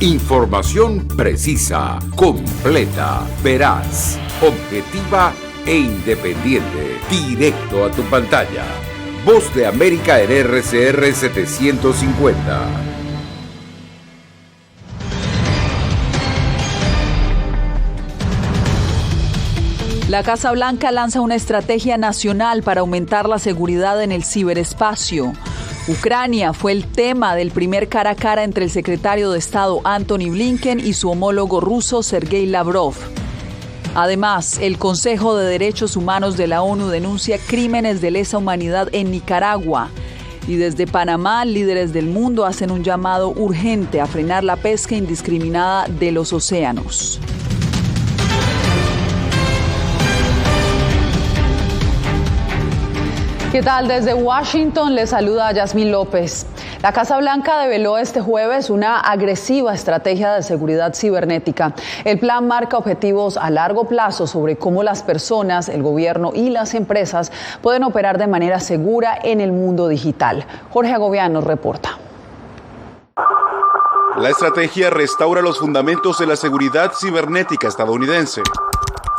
Información precisa, completa, veraz, objetiva e independiente. Directo a tu pantalla. Voz de América en RCR 750. La Casa Blanca lanza una estrategia nacional para aumentar la seguridad en el ciberespacio. Ucrania fue el tema del primer cara a cara entre el secretario de Estado Antony Blinken y su homólogo ruso Sergei Lavrov. Además, el Consejo de Derechos Humanos de la ONU denuncia crímenes de lesa humanidad en Nicaragua. Y desde Panamá, líderes del mundo hacen un llamado urgente a frenar la pesca indiscriminada de los océanos. ¿Qué tal? Desde Washington les saluda Yasmín López. La Casa Blanca develó este jueves una agresiva estrategia de seguridad cibernética. El plan marca objetivos a largo plazo sobre cómo las personas, el gobierno y las empresas pueden operar de manera segura en el mundo digital. Jorge Agobián nos reporta. La estrategia restaura los fundamentos de la seguridad cibernética estadounidense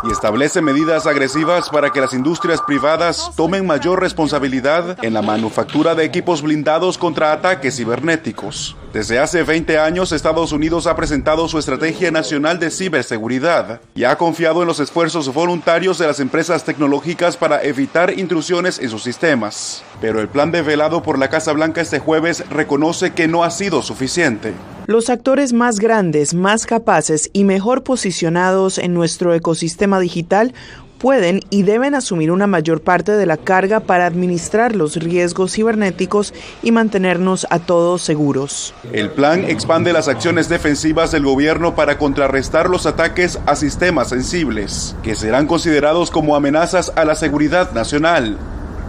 y establece medidas agresivas para que las industrias privadas tomen mayor responsabilidad en la manufactura de equipos blindados contra ataques cibernéticos. Desde hace 20 años, Estados Unidos ha presentado su Estrategia Nacional de Ciberseguridad y ha confiado en los esfuerzos voluntarios de las empresas tecnológicas para evitar intrusiones en sus sistemas. Pero el plan develado por la Casa Blanca este jueves reconoce que no ha sido suficiente. Los actores más grandes, más capaces y mejor posicionados en nuestro ecosistema digital pueden y deben asumir una mayor parte de la carga para administrar los riesgos cibernéticos y mantenernos a todos seguros. El plan expande las acciones defensivas del gobierno para contrarrestar los ataques a sistemas sensibles, que serán considerados como amenazas a la seguridad nacional,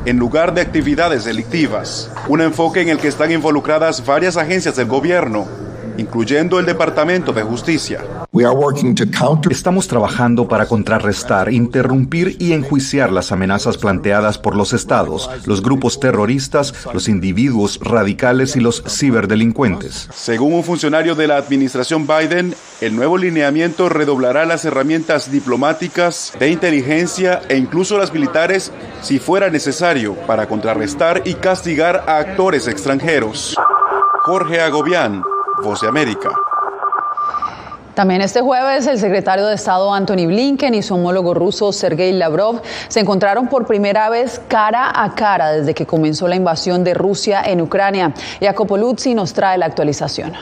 en lugar de actividades delictivas. Un enfoque en el que están involucradas varias agencias del gobierno, incluyendo el Departamento de Justicia. Estamos trabajando para contrarrestar, interrumpir y enjuiciar las amenazas planteadas por los estados, los grupos terroristas, los individuos radicales y los ciberdelincuentes. Según un funcionario de la administración Biden, el nuevo lineamiento redoblará las herramientas diplomáticas, de inteligencia e incluso las militares si fuera necesario para contrarrestar y castigar a actores extranjeros. Jorge Agobián, Voz de América. También este jueves el secretario de Estado Antony Blinken y su homólogo ruso Sergei Lavrov se encontraron por primera vez cara a cara desde que comenzó la invasión de Rusia en Ucrania. Jacopo Luzzi nos trae la actualización.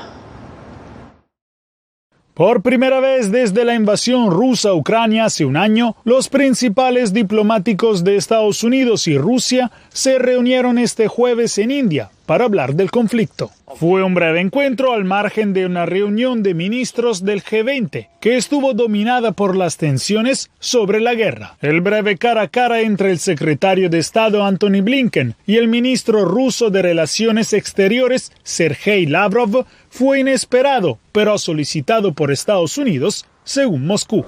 Por primera vez desde la invasión rusa a Ucrania hace un año, los principales diplomáticos de Estados Unidos y Rusia se reunieron este jueves en India para hablar del conflicto. Fue un breve encuentro al margen de una reunión de ministros del G20 que estuvo dominada por las tensiones sobre la guerra. El breve cara a cara entre el secretario de Estado Antony Blinken y el ministro ruso de Relaciones Exteriores Sergei Lavrov fue inesperado, pero solicitado por Estados Unidos, según Moscú.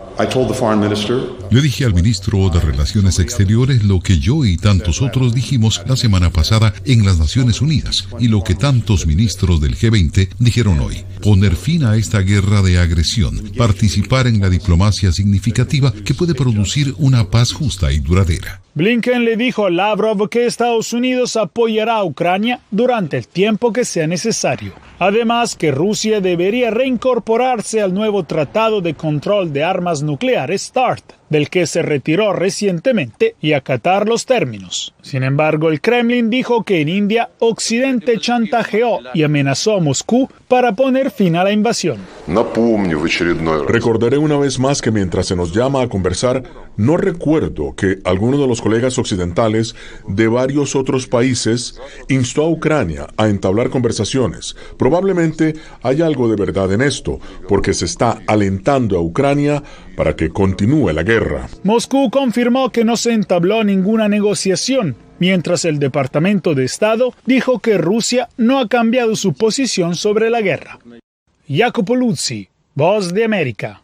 Le dije al ministro de Relaciones Exteriores lo que yo y tantos otros dijimos la semana pasada en las Naciones Unidas y lo que tantos ministros del G20 dijeron hoy: poner fin a esta guerra de agresión, participar en la diplomacia significativa que puede producir una paz justa y duradera. Blinken le dijo a Lavrov que Estados Unidos apoyará a Ucrania durante el tiempo que sea necesario. Además, que Rusia debería reincorporarse al nuevo Tratado de Control de Armas Nucleares START, del que se retiró recientemente, y acatar los términos. Sin embargo, el Kremlin dijo que en India Occidente chantajeó y amenazó a Moscú para poner fin a la invasión. Recordaré una vez más que mientras se nos llama a conversar, no recuerdo que alguno de los colegas occidentales de varios otros países instó a Ucrania a entablar conversaciones. Probablemente hay algo de verdad en esto, porque se está alentando a Ucrania para que continúe la guerra. Moscú confirmó que no se entabló ninguna negociación, mientras el Departamento de Estado dijo que Rusia no ha cambiado su posición sobre la guerra. Jacopo Luzzi, Voz de América.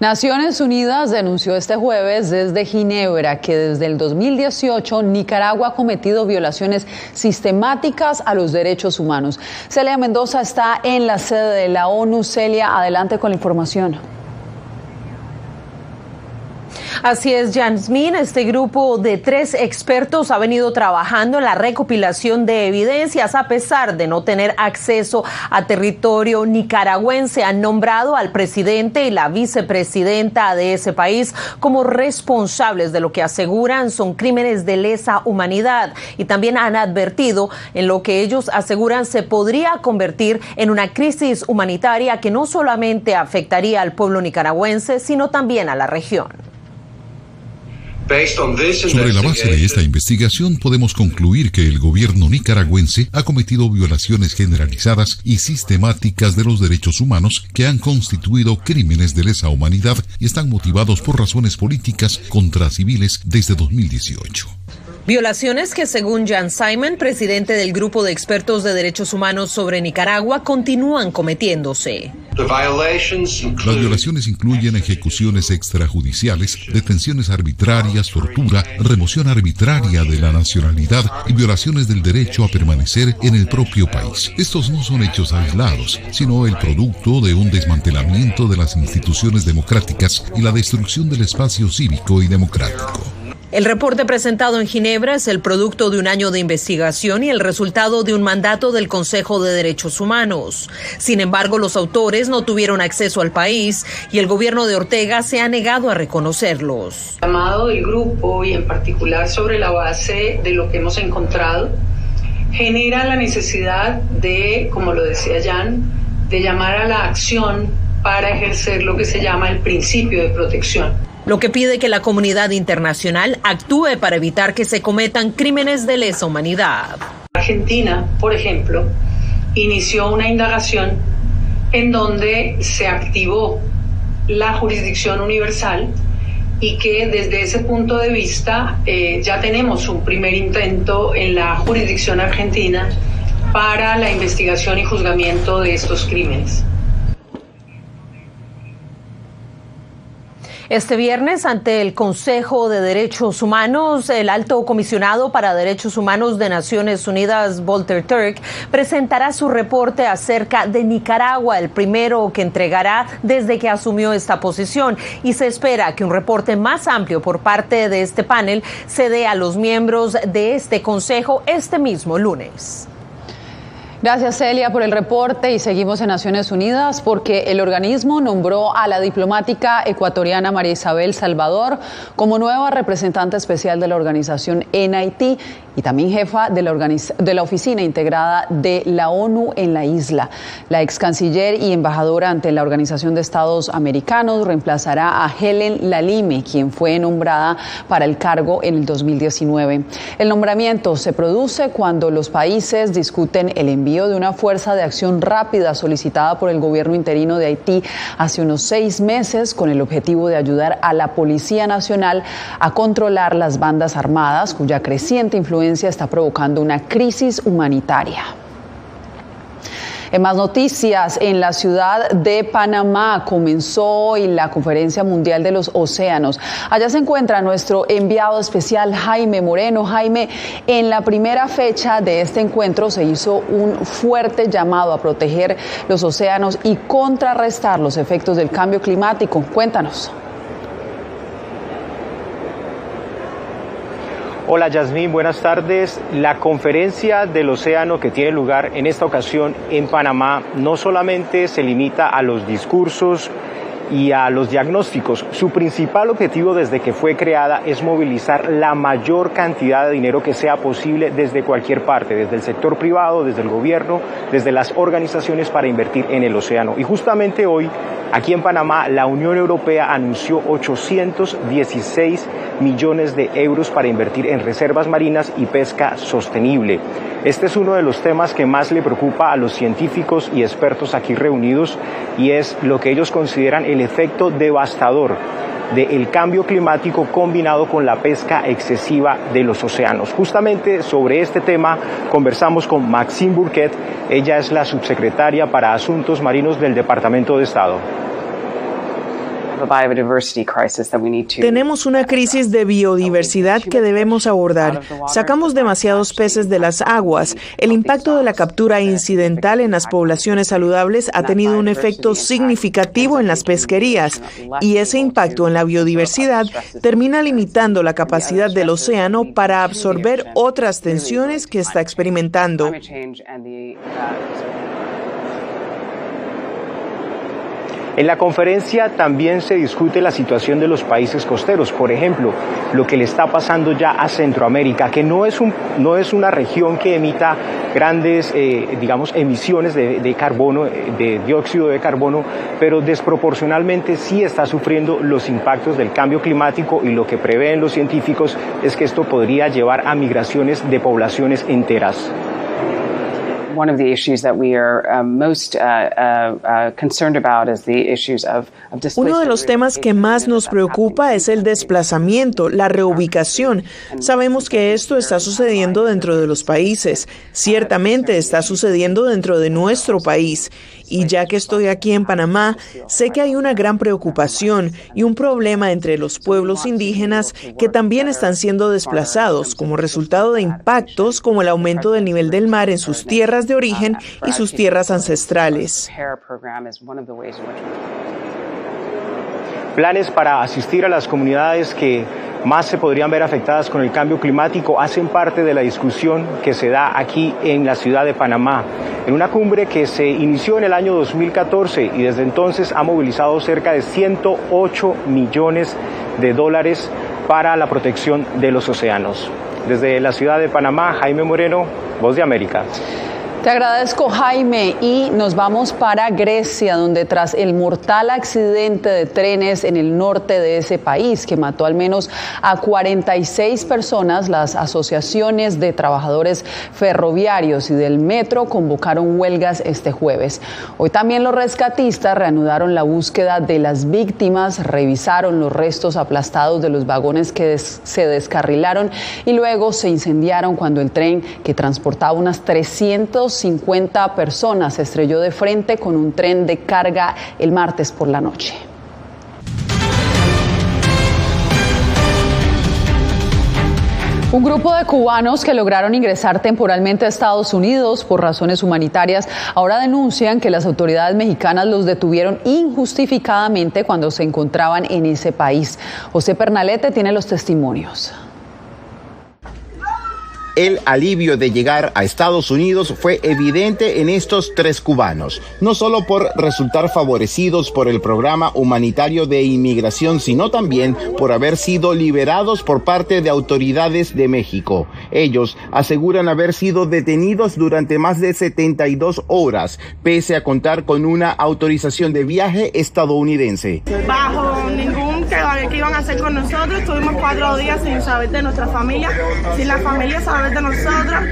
Naciones Unidas denunció este jueves desde Ginebra que desde el 2018 Nicaragua ha cometido violaciones sistemáticas a los derechos humanos. Celia Mendoza está en la sede de la ONU. Celia, adelante con la información. Así es, Yasmín. Este grupo de 3 expertos ha venido trabajando en la recopilación de evidencias a pesar de no tener acceso a territorio nicaragüense. Han nombrado al presidente y la vicepresidenta de ese país como responsables de lo que aseguran son crímenes de lesa humanidad y también han advertido en lo que ellos aseguran se podría convertir en una crisis humanitaria que no solamente afectaría al pueblo nicaragüense, sino también a la región. Sobre la base de esta investigación podemos concluir que el gobierno nicaragüense ha cometido violaciones generalizadas y sistemáticas de los derechos humanos que han constituido crímenes de lesa humanidad y están motivados por razones políticas contra civiles desde 2018. Violaciones que, según Jan Simon, presidente del Grupo de Expertos de Derechos Humanos sobre Nicaragua, continúan cometiéndose. Las violaciones incluyen ejecuciones extrajudiciales, detenciones arbitrarias, tortura, remoción arbitraria de la nacionalidad y violaciones del derecho a permanecer en el propio país. Estos no son hechos aislados, sino el producto de un desmantelamiento de las instituciones democráticas y la destrucción del espacio cívico y democrático. El reporte presentado en Ginebra es el producto de un año de investigación y el resultado de un mandato del Consejo de Derechos Humanos. Sin embargo, los autores no tuvieron acceso al país y el gobierno de Ortega se ha negado a reconocerlos. El llamado del grupo y en particular sobre la base de lo que hemos encontrado genera la necesidad de, como lo decía Jan, de llamar a la acción para ejercer lo que se llama el principio de protección. Lo que pide que la comunidad internacional actúe para evitar que se cometan crímenes de lesa humanidad. Argentina, por ejemplo, inició una indagación en donde se activó la jurisdicción universal y que desde ese punto de vista ya tenemos un primer intento en la jurisdicción argentina para la investigación y juzgamiento de estos crímenes. Este viernes, ante el Consejo de Derechos Humanos, el alto comisionado para Derechos Humanos de Naciones Unidas, Volker Turk, presentará su reporte acerca de Nicaragua, el primero que entregará desde que asumió esta posición. Y se espera que un reporte más amplio por parte de este panel se dé a los miembros de este Consejo este mismo lunes. Gracias, Celia, por el reporte y seguimos en Naciones Unidas porque el organismo nombró a la diplomática ecuatoriana María Isabel Salvador como nueva representante especial de la organización en Haití y también jefa de la oficina integrada de la ONU en la isla. La ex canciller y embajadora ante la Organización de Estados Americanos reemplazará a Helen Lalime, quien fue nombrada para el cargo en el 2019. El nombramiento se produce cuando los países discuten el envío de una fuerza de acción rápida solicitada por el gobierno interino de Haití hace unos 6 meses con el objetivo de ayudar a la Policía Nacional a controlar las bandas armadas cuya creciente influencia está provocando una crisis humanitaria. En más noticias, en la ciudad de Panamá comenzó hoy la Conferencia Mundial de los Océanos. Allá se encuentra nuestro enviado especial Jaime Moreno. Jaime, en la primera fecha de este encuentro se hizo un fuerte llamado a proteger los océanos y contrarrestar los efectos del cambio climático. Cuéntanos. Hola Yasmín, buenas tardes. La conferencia del océano que tiene lugar en esta ocasión en Panamá no solamente se limita a los discursos y a los diagnósticos. Su principal objetivo desde que fue creada es movilizar la mayor cantidad de dinero que sea posible desde cualquier parte, desde el sector privado, desde el gobierno, desde las organizaciones para invertir en el océano. Y justamente hoy, aquí en Panamá, la Unión Europea anunció 816 millones de euros para invertir en reservas marinas y pesca sostenible. Este es uno de los temas que más le preocupa a los científicos y expertos aquí reunidos y es lo que ellos consideran el efecto devastador del cambio climático combinado con la pesca excesiva de los océanos. Justamente sobre este tema conversamos con Maxime Bourquet. Ella es la subsecretaria para Asuntos Marinos del Departamento de Estado. Tenemos una crisis de biodiversidad que debemos abordar. Sacamos demasiados peces de las aguas. El impacto de la captura incidental en las poblaciones saludables ha tenido un efecto significativo en las pesquerías, y ese impacto en la biodiversidad termina limitando la capacidad del océano para absorber otras tensiones que está experimentando. En la conferencia también se discute la situación de los países costeros, por ejemplo, lo que le está pasando ya a Centroamérica, que no es una región que emita grandes, emisiones de carbono, de dióxido de carbono, pero desproporcionalmente sí está sufriendo los impactos del cambio climático, y lo que prevén los científicos es que esto podría llevar a migraciones de poblaciones enteras. One of the issues that we are most concerned about is the issues of displacement. Uno de los temas que más nos preocupa es el desplazamiento, la reubicación. Sabemos que esto está sucediendo dentro de los países. Ciertamente está sucediendo dentro de nuestro país. Y ya que estoy aquí en Panamá, sé que hay una gran preocupación y un problema entre los pueblos indígenas que también están siendo desplazados como resultado de impactos como el aumento del nivel del mar en sus tierras de origen y sus tierras ancestrales. Planes para asistir a las comunidades que más se podrían ver afectadas con el cambio climático hacen parte de la discusión que se da aquí en la ciudad de Panamá, en una cumbre que se inició en el año 2014 y desde entonces ha movilizado cerca de $108 millones para la protección de los océanos. Desde la ciudad de Panamá, Jaime Moreno, Voz de América. Te agradezco, Jaime, y nos vamos para Grecia, donde tras el mortal accidente de trenes en el norte de ese país, que mató al menos a 46 personas, las asociaciones de trabajadores ferroviarios y del metro convocaron huelgas este jueves. Hoy también los rescatistas reanudaron la búsqueda de las víctimas, revisaron los restos aplastados de los vagones que se descarrilaron y luego se incendiaron cuando el tren, que transportaba unas 350 personas, se estrelló de frente con un tren de carga el martes por la noche. Un grupo de cubanos que lograron ingresar temporalmente a Estados Unidos por razones humanitarias ahora denuncian que las autoridades mexicanas los detuvieron injustificadamente cuando se encontraban en ese país. José Pernalete tiene los testimonios. El alivio de llegar a Estados Unidos fue evidente en estos 3 cubanos, no solo por resultar favorecidos por el programa humanitario de inmigración, sino también por haber sido liberados por parte de autoridades de México. Ellos aseguran haber sido detenidos durante más de 72 horas, pese a contar con una autorización de viaje estadounidense. Bajo ningún que iban a hacer con nosotros, estuvimos 4 días sin saber de nuestra familia, sin la familia saber de nosotros,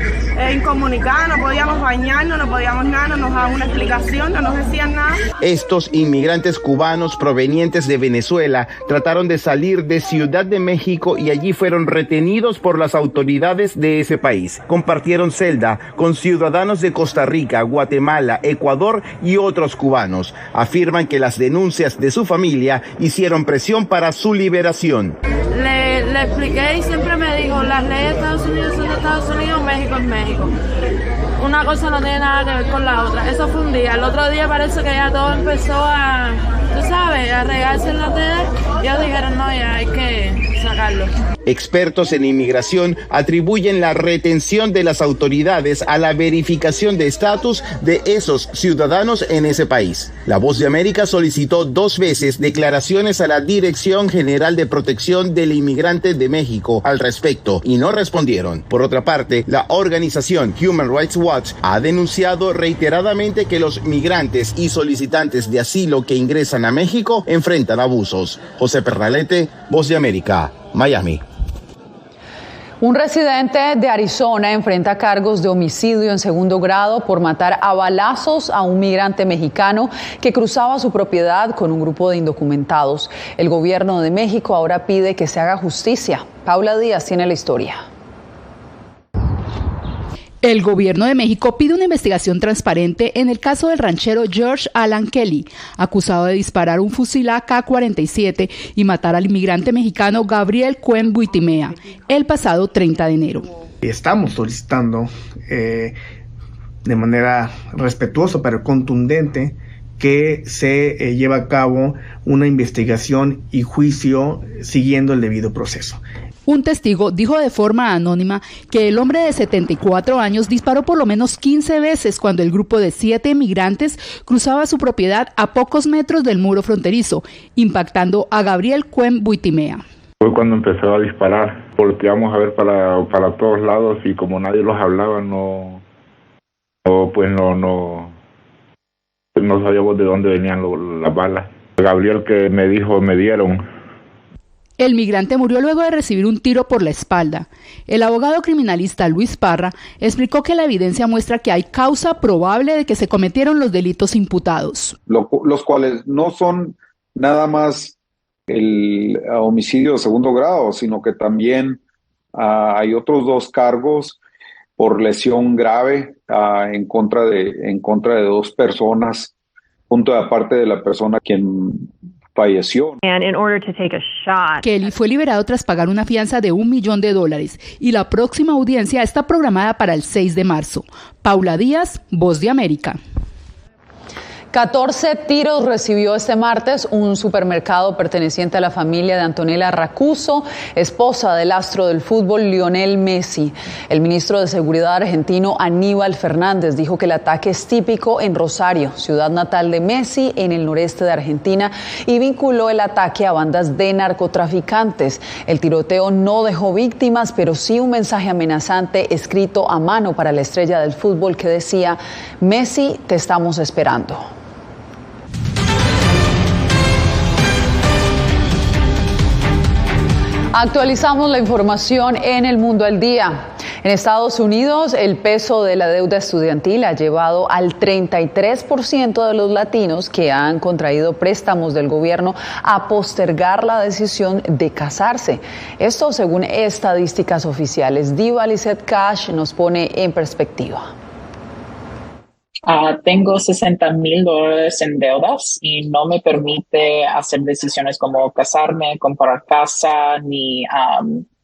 incomunicados, no podíamos bañarnos, no podíamos nada, no nos daban una explicación, no nos decían nada. Estos inmigrantes cubanos provenientes de Venezuela trataron de salir de Ciudad de México y allí fueron retenidos por las autoridades de ese país. Compartieron celda con ciudadanos de Costa Rica, Guatemala, Ecuador y otros cubanos. Afirman que las denuncias de su familia hicieron presión para su liberación. Le expliqué y siempre me dijo, las leyes de Estados Unidos son de Estados Unidos, México es México. Una cosa no tiene nada que ver con la otra. Eso fue un día. El otro día parece que ya todo empezó a regarse en las redes. Y ellos dijeron, no, ya hay que sacarlo. Expertos en inmigración atribuyen la retención de las autoridades a la verificación de estatus de esos ciudadanos en ese país. La Voz de América solicitó 2 veces declaraciones a la Dirección General de Protección del Inmigrante de México al respecto y no respondieron. Por otra parte, la organización Human Rights Watch ha denunciado reiteradamente que los migrantes y solicitantes de asilo que ingresan a México enfrentan abusos. José Pernalete, Voz de América, Miami. Un residente de Arizona enfrenta cargos de homicidio en 2º grado por matar a balazos a un migrante mexicano que cruzaba su propiedad con un grupo de indocumentados. El gobierno de México ahora pide que se haga justicia. Paula Díaz tiene la historia. El gobierno de México pide una investigación transparente en el caso del ranchero George Alan Kelly, acusado de disparar un fusil AK-47 y matar al inmigrante mexicano Gabriel Cuen Buitimea el pasado 30 de enero. Estamos solicitando de manera respetuosa pero contundente que se lleve a cabo una investigación y juicio siguiendo el debido proceso. Un testigo dijo de forma anónima que el hombre de 74 años disparó por lo menos 15 veces cuando el grupo de 7 inmigrantes cruzaba su propiedad a pocos metros del muro fronterizo, impactando a Gabriel Cuen Buitimea. Fue cuando empezó a disparar, volteamos a ver para todos lados y como nadie los hablaba, no sabíamos de dónde venían las balas. Gabriel que me dijo, me dieron. El migrante murió luego de recibir un tiro por la espalda. El abogado criminalista Luis Parra explicó que la evidencia muestra que hay causa probable de que se cometieron los delitos imputados. Los cuales no son nada más el homicidio de segundo grado, sino que también hay otros 2 cargos por lesión grave en contra de 2 personas, punto de aparte de la persona quien falleció. Kelly fue liberado tras pagar una fianza de $1 millón y la próxima audiencia está programada para el 6 de marzo. Paula Díaz, Voz de América. 14 tiros recibió este martes un supermercado perteneciente a la familia de Antonella Racuso, esposa del astro del fútbol Lionel Messi. El ministro de Seguridad argentino Aníbal Fernández dijo que el ataque es típico en Rosario, ciudad natal de Messi, en el noreste de Argentina, y vinculó el ataque a bandas de narcotraficantes. El tiroteo no dejó víctimas, pero sí un mensaje amenazante escrito a mano para la estrella del fútbol que decía: Messi, te estamos esperando. Actualizamos la información en El Mundo al Día. En Estados Unidos, el peso de la deuda estudiantil ha llevado al 33% de los latinos que han contraído préstamos del gobierno a postergar la decisión de casarse. Esto según estadísticas oficiales. Diva Lizette Cash nos pone en perspectiva. Tengo $60,000 en deudas y no me permite hacer decisiones como casarme, comprar casa, ni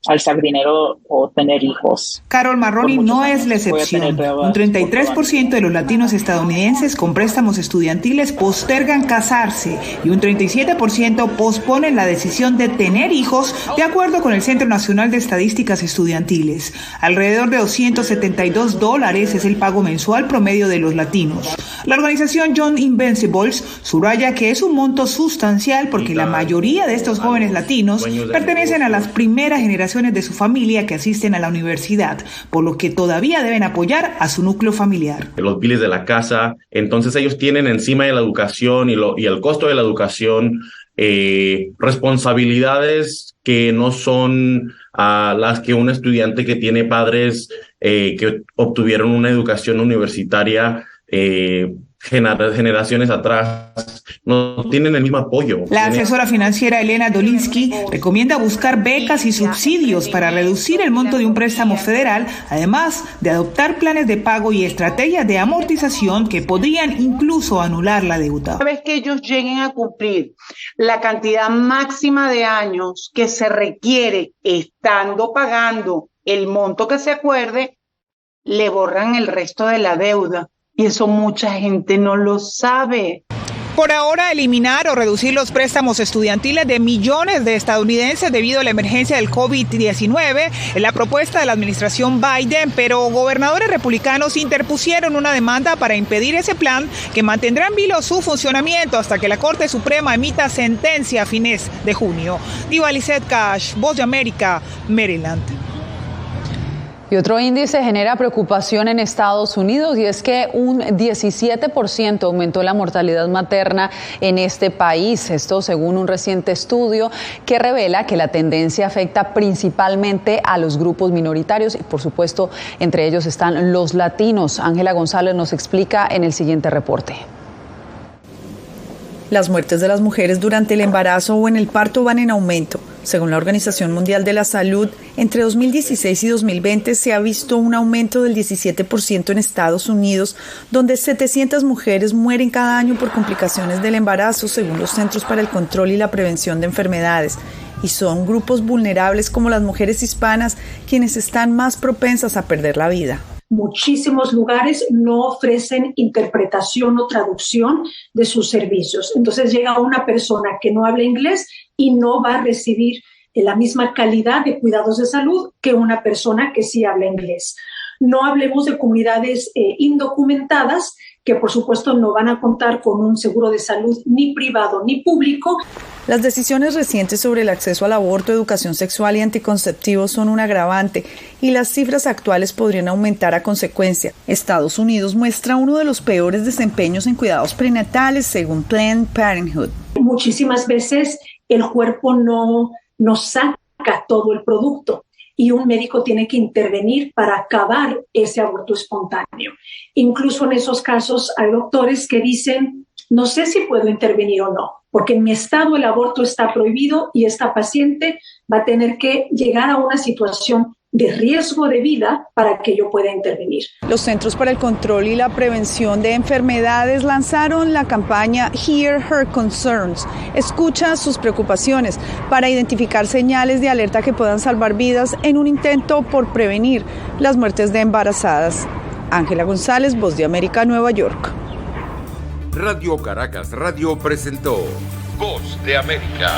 alzar dinero o tener hijos. Carol Marroni no es la excepción. Un 33% de los latinos estadounidenses con préstamos estudiantiles postergan casarse y un 37% posponen la decisión de tener hijos, de acuerdo con el Centro Nacional de Estadísticas Estudiantiles. Alrededor de $272 es el pago mensual promedio de los latinos. La organización Young Invincibles subraya que es un monto sustancial porque la mayoría de estos jóvenes latinos pertenecen a las primeras generaciones de su familia que asisten a la universidad, por lo que todavía deben apoyar a su núcleo familiar. Los biles de la casa, entonces ellos tienen encima de la educación y el costo de la educación responsabilidades que no son las que un estudiante que tiene padres que obtuvieron una educación universitaria generaciones atrás, no tienen el mismo apoyo. La asesora financiera Elena Dolinsky recomienda buscar becas y subsidios para reducir el monto de un préstamo federal, además de adoptar planes de pago y estrategias de amortización que podrían incluso anular la deuda. Una vez que ellos lleguen a cumplir la cantidad máxima de años que se requiere estando pagando el monto que se acuerde, le borran el resto de la deuda. Y eso mucha gente no lo sabe. Por ahora, eliminar o reducir los préstamos estudiantiles de millones de estadounidenses debido a la emergencia del COVID-19 es la propuesta de la administración Biden, pero gobernadores republicanos interpusieron una demanda para impedir ese plan que mantendrá en vilo su funcionamiento hasta que la Corte Suprema emita sentencia a fines de junio. Diva Lizette Cash, Voz de América, Maryland. Y otro índice genera preocupación en Estados Unidos y es que un 17% aumentó la mortalidad materna en este país. Esto según un reciente estudio que revela que la tendencia afecta principalmente a los grupos minoritarios y por supuesto entre ellos están los latinos. Ángela González nos explica en el siguiente reporte. Las muertes de las mujeres durante el embarazo o en el parto van en aumento. Según la Organización Mundial de la Salud, Entre 2016 y 2020 se ha visto un aumento del 17% en Estados Unidos, donde 700 mujeres mueren cada año por complicaciones del embarazo, según los Centros para el Control y la Prevención de Enfermedades. Y son grupos vulnerables como las mujeres hispanas quienes están más propensas a perder la vida. Muchísimos lugares no ofrecen interpretación o traducción de sus servicios. Entonces llega una persona que no habla inglés y no va a recibir la misma calidad de cuidados de salud que una persona que sí habla inglés. No hablemos de comunidades indocumentadas que por supuesto no van a contar con un seguro de salud ni privado ni público. Las decisiones recientes sobre el acceso al aborto, educación sexual y anticonceptivos son un agravante y las cifras actuales podrían aumentar a consecuencia. Estados Unidos muestra uno de los peores desempeños en cuidados prenatales según Planned Parenthood. Muchísimas veces el cuerpo no saca todo el producto y un médico tiene que intervenir para acabar ese aborto espontáneo. Incluso en esos casos hay doctores que dicen, no sé si puedo intervenir o no, porque en mi estado el aborto está prohibido y esta paciente va a tener que llegar a una situación de riesgo de vida para que yo pueda intervenir. Los Centros para el Control y la Prevención de Enfermedades lanzaron la campaña Hear Her Concerns, escucha sus preocupaciones, para identificar señales de alerta que puedan salvar vidas en un intento por prevenir las muertes de embarazadas. Ángela González, Voz de América, Nueva York. Radio Caracas Radio presentó Voz de América.